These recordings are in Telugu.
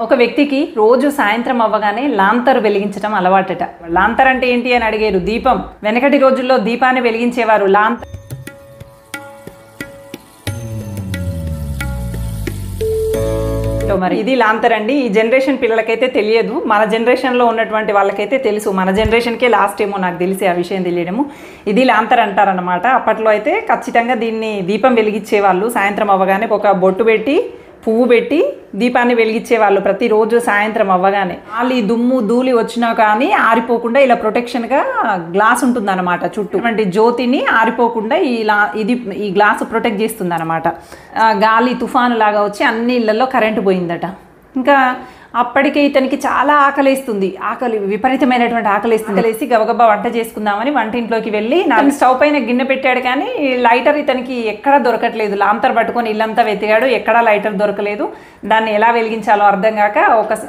ఒక వ్యక్తికి రోజు సాయంత్రం అవ్వగానే లాంతరు వెలిగించడం అలవాటట. లాంతర్ అంటే ఏంటి అని అడిగారు. దీపం. వెనకటి రోజుల్లో దీపాన్ని వెలిగించేవారు. మరి ఇది లాంతర్ అండి. ఈ జనరేషన్ పిల్లలకైతే తెలియదు, మన జనరేషన్లో ఉన్నటువంటి వాళ్ళకైతే తెలుసు. మన జనరేషన్కే లాస్ట్ ఏమో నాకు తెలిసి ఆ విషయం తెలియడము. ఇది లాంతర్ అంటారనమాట. అప్పట్లో అయితే ఖచ్చితంగా దీన్ని దీపం వెలిగించేవాళ్ళు. సాయంత్రం అవ్వగానే ఒక బొట్టు పెట్టి పువ్వు పెట్టి దీపాన్ని వెలిగించేవాళ్ళు ప్రతిరోజు సాయంత్రం అవ్వగానే. వాళ్ళు ఈ దుమ్ము ధూళి వచ్చినా కానీ ఆరిపోకుండా ఇలా ప్రొటెక్షన్గా గ్లాస్ ఉంటుంది అనమాట. చుట్టూ అటువంటి జ్యోతిని ఆరిపోకుండా ఈ గ్లాసు ప్రొటెక్ట్ చేస్తుంది అనమాట. గాలి తుఫాను లాగా వచ్చి అన్ని ఇళ్లలో కరెంటు పోయిందట. ఇంకా అప్పటికే ఇతనికి చాలా ఆకలిస్తుంది. విపరీతమైనటువంటి ఆకలిస్తుంది. లేసి గబగబా వంట చేసుకుందామని వంటింట్లోకి వెళ్ళి స్టవ్ పైన గిన్నె పెట్టాడు, కానీ లైటర్ ఇతనికి ఎక్కడా దొరకట్లేదు. లాంతర్ పట్టుకొని ఇల్లంతా వెతికాడు, ఎక్కడా లైటర్ దొరకలేదు. దాన్ని ఎలా వెలిగించాలో అర్థం కాక ఒక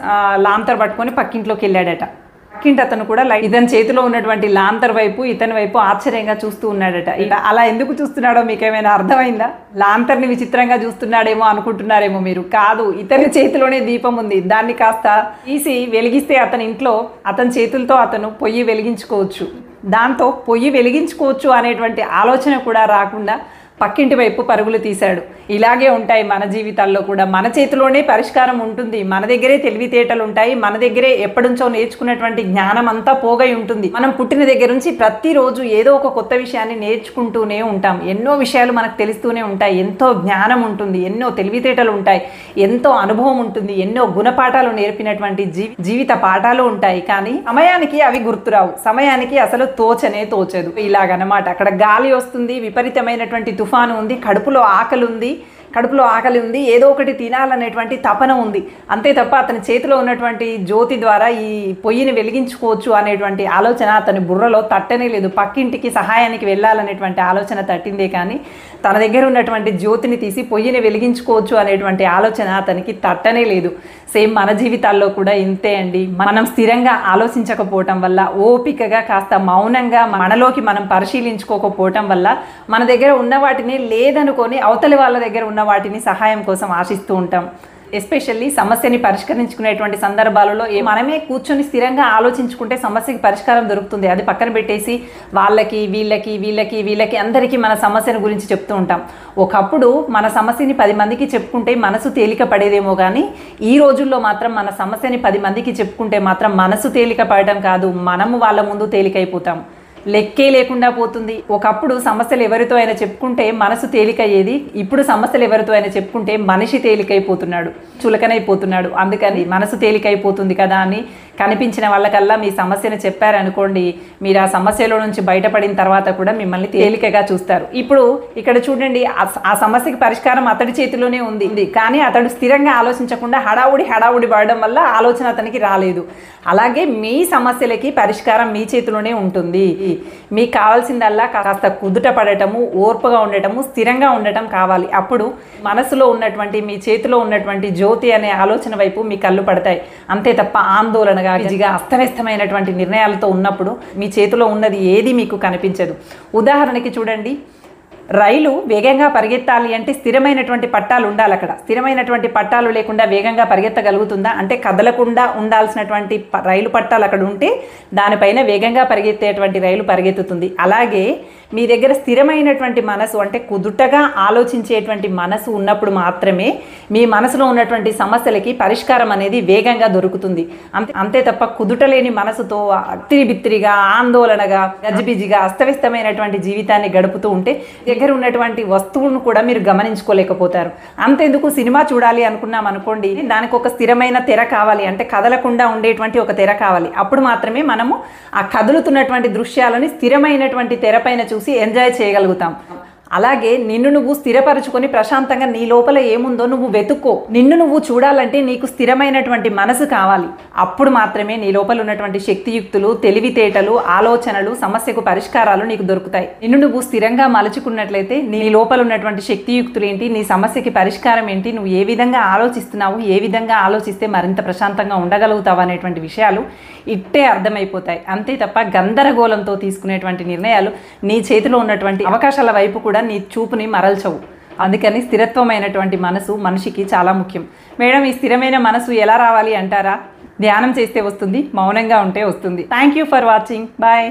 లాంతర్ పట్టుకొని పక్కింట్లోకి వెళ్ళాడట. పక్కింటి అతను కూడా ఇతని చేతిలో ఉన్నటువంటి లాంతర్ వైపు ఇతని వైపు ఆశ్చర్యంగా చూస్తూ ఉన్నాడట. అలా ఎందుకు చూస్తున్నాడో మీకేమైనా అర్థమైందా? లాంతర్ని విచిత్రంగా చూస్తున్నాడేమో అనుకుంటున్నారేమో మీరు. కాదు, ఇతని చేతిలోనే దీపం ఉంది. దాన్ని కాస్త తీసి వెలిగిస్తే అతని ఇంట్లో అతని చేతులతో అతను పొయ్యి వెలిగించుకోవచ్చు. దాంతో పొయ్యి వెలిగించుకోవచ్చు అనేటువంటి ఆలోచన కూడా రాకుండా పక్కింటి వైపు పరుగులు తీశాడు. ఇలాగే ఉంటాయి మన జీవితాల్లో కూడా. మన చేతిలోనే పరిష్కారం ఉంటుంది, మన దగ్గరే తెలివితేటలు ఉంటాయి, మన దగ్గరే ఎప్పటినుంచో నేర్చుకున్నటువంటి జ్ఞానం అంతా పోగై ఉంటుంది. మనం పుట్టిన దగ్గర నుంచి ప్రతిరోజు ఏదో ఒక కొత్త విషయాన్ని నేర్చుకుంటూనే ఉంటాం. ఎన్నో విషయాలు మనకు తెలుస్తూనే ఉంటాయి. ఎంతో జ్ఞానం ఉంటుంది, ఎన్నో తెలివితేటలు ఉంటాయి, ఎంతో అనుభవం ఉంటుంది, ఎన్నో గుణపాఠాలు నేర్పినటువంటి జీవిత పాఠాలు ఉంటాయి. కానీ సమయానికి అవి గుర్తురావు, సమయానికి అసలు తోచదు. ఇలాగనమాట. అక్కడ గాలి వస్తుంది, విపరీతమైనటువంటి తుఫాను ఉంది, కడుపులో ఆకలి ఉంది, ఏదో ఒకటి తినాలనేటువంటి తపన ఉంది. అంతే తప్ప అతని చేతిలో ఉన్నటువంటి జ్యోతి ద్వారా ఈ పొయ్యిని వెలిగించుకోవచ్చు అనేటువంటి ఆలోచన అతని బుర్రలో తట్టనే లేదు. పక్కింటికి సహాయానికి వెళ్ళాలనేటువంటి ఆలోచన తట్టిందే కానీ తన దగ్గర ఉన్నటువంటి జ్యోతిని తీసి పొయ్యిని వెలిగించుకోవచ్చు అనేటువంటి ఆలోచన అతనికి తట్టనే లేదు. సేమ్ మన జీవితాల్లో కూడా ఇంతే అండి. మనం స్థిరంగా ఆలోచించకపోవటం వల్ల, ఓపికగా కాస్త మౌనంగా మనలోకి మనం పరిశీలించుకోకపోవటం వల్ల మన దగ్గర ఉన్న వాటిని లేదనుకొని అవతలి వాళ్ళ దగ్గర ఉన్న వాటిని సహాయం కోసం ఆశిస్తూ ఉంటాం. ఎస్పెషల్లీ సమస్యని పరిష్కరించుకునేటువంటి సందర్భాలలో మనమే కూర్చొని స్థిరంగా ఆలోచించుకుంటే సమస్యకి పరిష్కారం దొరుకుతుంది. అది పక్కన పెట్టేసి వాళ్ళకి వీళ్ళకి అందరికీ మన సమస్యను గురించి చెప్తూ ఉంటాం. ఒకప్పుడు మన సమస్యని 10 మందికి చెప్పుకుంటే మనసు తేలిక పడేదేమో, కానీ ఈ రోజుల్లో మాత్రం మన సమస్యని 10 మందికి చెప్పుకుంటే మాత్రం మనసు తేలిక పడటం కాదు, మనము వాళ్ళ ముందు తేలికైపోతాం. లెక్కే లేకుండా పోతుంది. ఒకప్పుడు సమస్యలు ఎవరితో అయినా చెప్పుకుంటే మనసు తేలికయ్యేది. ఇప్పుడు సమస్యలు ఎవరితో అయినా చెప్పుకుంటే మనిషి తేలికైపోతున్నాడు, చులకనైపోతున్నాడు. అందుకని మనసు తేలికైపోతుంది కదా అని కనిపించిన వాళ్ళకల్లా మీ సమస్యను చెప్పారనుకోండి, మీరు ఆ సమస్యలో నుంచి బయటపడిన తర్వాత కూడా మిమ్మల్ని తేలికగా చూస్తారు. ఇప్పుడు ఇక్కడ చూడండి, ఆ సమస్యకి పరిష్కారం అతడి చేతిలోనే ఉంది, కానీ అతడు స్థిరంగా ఆలోచించకుండా హడావుడి పడడం వల్ల ఆలోచన అతనికి రాలేదు. అలాగే మీ సమస్యలకి పరిష్కారం మీ చేతిలోనే ఉంటుంది. మీకు కావాల్సిందల్లా కాస్త కుదుట పడటము, ఓర్పుగా ఉండటము, స్థిరంగా ఉండటం కావాలి. అప్పుడు మనసులో ఉన్నటువంటి మీ చేతిలో ఉన్నటువంటి జ్యోతి అనే ఆలోచన వైపు మీ కళ్ళు పడతాయి. అంతే తప్ప ఆందోళనగా అస్తవ్యస్తమైనటువంటి నిర్ణయాలతో ఉన్నప్పుడు మీ చేతిలో ఉన్నది ఏది మీకు కనిపించదు. ఉదాహరణకి చూడండి, రైలు వేగంగా పరిగెత్తాలి అంటే స్థిరమైనటువంటి పట్టాలు ఉండాలి. అక్కడ స్థిరమైనటువంటి పట్టాలు లేకుండా వేగంగా పరిగెత్తగలుగుతుందా? అంటే కదలకుండా ఉండాల్సినటువంటి రైలు పట్టాలు అక్కడ ఉంటే దానిపైన వేగంగా పరిగెత్తేటువంటి రైలు పరిగెత్తుతుంది. అలాగే మీ దగ్గర స్థిరమైనటువంటి మనసు అంటే కుదుటగా ఆలోచించేటువంటి మనసు ఉన్నప్పుడు మాత్రమే మీ మనసులో ఉన్నటువంటి సమస్యలకి పరిష్కారం అనేది వేగంగా దొరుకుతుంది. అంతే తప్ప కుదుటలేని మనసుతో బిత్తిరిగా ఆందోళనగా గజిబిజిగా అస్తవ్యస్తమైనటువంటి జీవితాన్ని గడుపుతూ ఉంటే దగ్గర ఉన్నటువంటి వస్తువులను కూడా మీరు గమనించుకోలేకపోతారు. అంతెందుకు, సినిమా చూడాలి అనుకున్నాం అనుకోండి, దానికి ఒక స్థిరమైన తెర కావాలి, అంటే కదలకుండా ఉండేటువంటి ఒక తెర కావాలి. అప్పుడు మాత్రమే మనము ఆ కదులుతున్నటువంటి దృశ్యాలని స్థిరమైనటువంటి తెరపైన చూసి ఎంజాయ్ చేయగలుగుతాం. అలాగే నిన్ను నువ్వు స్థిరపరచుకొని ప్రశాంతంగా నీ లోపల ఏముందో నువ్వు వెతుక్కో. నిన్ను నువ్వు చూడాలంటే నీకు స్థిరమైనటువంటి మనసు కావాలి. అప్పుడు మాత్రమే నీ లోపల ఉన్నటువంటి శక్తియుక్తులు, తెలివితేటలు, ఆలోచనలు, సమస్యకు పరిష్కారాలు నీకు దొరుకుతాయి. నిన్ను నువ్వు స్థిరంగా మలుచుకున్నట్లయితే నీ లోపల ఉన్నటువంటి శక్తియుక్తులు ఏంటి, నీ సమస్యకి పరిష్కారం ఏంటి, నువ్వు ఏ విధంగా ఆలోచిస్తున్నావు, ఏ విధంగా ఆలోచిస్తే మరింత ప్రశాంతంగా ఉండగలుగుతావు అనేటువంటి విషయాలు ఇట్టే అర్థమైపోతాయి. అంతే తప్ప గందరగోళంతో తీసుకునేటువంటి నిర్ణయాలు నీ చేతిలో ఉన్నటువంటి అవకాశాల వైపు కూడా నీ చూపుని మరల్చవు. అందుకని స్థిరత్వమైనటువంటి మనసు మనిషికి చాలా ముఖ్యం. మేడం, ఈ స్థిరమైన మనసు ఎలా రావాలి అంటారా? ధ్యానం చేస్తే వస్తుంది, మౌనంగా ఉంటే వస్తుంది. Thank you for watching. Bye.